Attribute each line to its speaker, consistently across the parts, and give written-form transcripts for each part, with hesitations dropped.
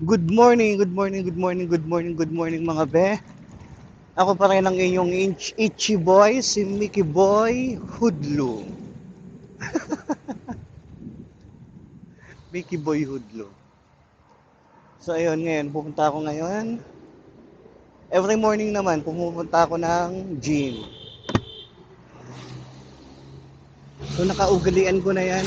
Speaker 1: Good morning, good morning, good morning, good morning, good morning mga be. Ako pa rin ang inyong Itchy Boy, si Mickey Boy Hudlo. Mickey Boy Hudlo. So ayun, ngayon, pupunta ako ngayon. Every morning naman, pumupunta ako ng gym. So nakaugalian ko na yan.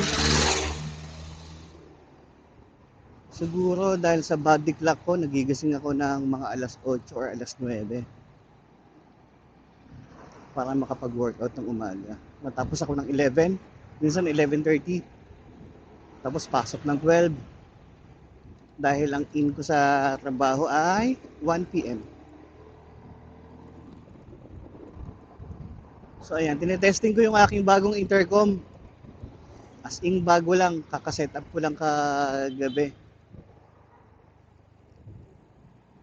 Speaker 1: Siguro dahil sa body clock ko, nagigising ako ng mga alas 8 or alas 9 para makapag-workout ng umaga. Matapos ako ng 11, minsan 11:30, tapos pasok ng 12. Dahil ang in ko sa trabaho ay 1 p.m. So ayan, tinetesting ko yung aking bagong intercom. As in bago lang, kakaset up ko lang kagabi.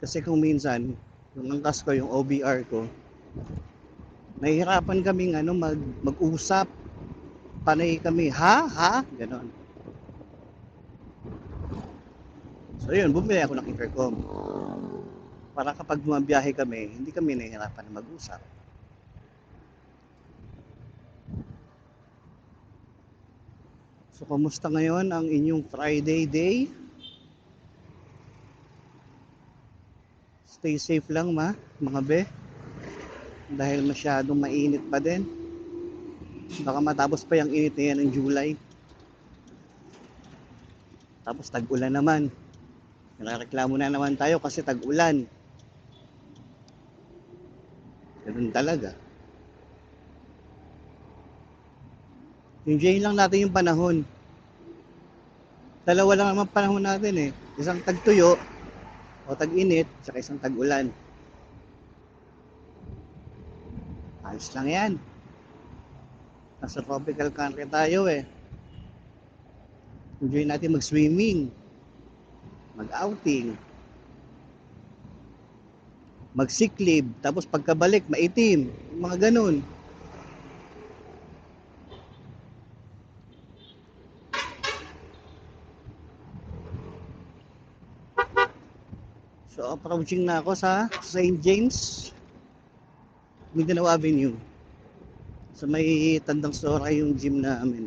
Speaker 1: Kasi kung minsan, yung angkas ko, yung OBR ko, nahihirapan kaming mag-usap. Panay kami, ha? Ganon. So yun, bumili ako ng intercom. Para kapag bumabiyahe kami, hindi kami nahihirapan na mag-usap. So, kumusta ngayon ang inyong Friday day? Stay safe lang mga be. Dahil masyadong mainit pa din. Baka matapos pa yung init na yan ng July. Tapos tag-ulan naman. Nakareklamo na naman tayo kasi tag-ulan. Ganun talaga. Enjoyin lang natin yung panahon. Dalawa lang naman panahon natin eh. Isang tag-tuyo o tag-init, saka isang tag-ulan. Ayos lang yan. Nasa tropical country tayo eh. Enjoy natin mag-swimming, mag-outing, mag-sick leave, tapos pagkabalik, maitim. Mga ganun. So, approaching na ako sa St. James, Mindanao Avenue. So, may Tandang Sora yung gym namin.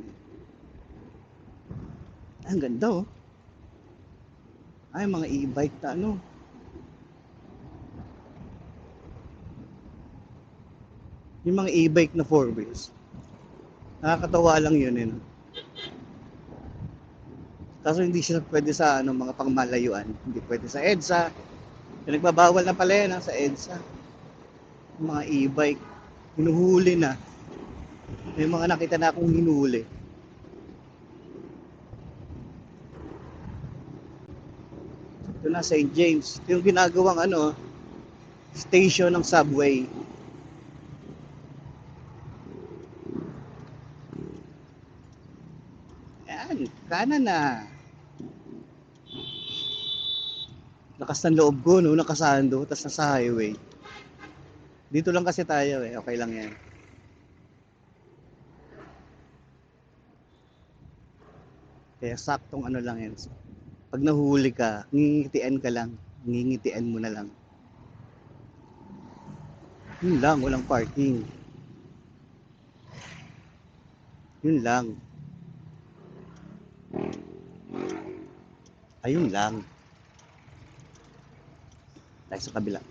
Speaker 1: Ang ganda oh. Ay, mga e-bike na ano. Yung mga e-bike na 4 wheels. Nakakatawa lang yun eh. No? Kaso hindi siya pwede sa mga pangmalayuan. Hindi pwede sa EDSA. Pinagbabawal na pala yan sa EDSA. Yung mga e-bike. Hinuhuli na. May mga nakita na akong hinuhuli. Ito na, St. James. Ito yung ginagawang station ng subway. Ayan, kanan na. Lakas ng loob ko, no? Nakasando, tas nasa highway. Dito lang kasi tayo eh, okay lang yan. Kaya saktong ano lang yan. Pag nahuli ka, ngingitian ka lang. Ngingitian mo na lang. Yun lang, walang parking. Yun lang. Ayun lang. Tayo sa kabila.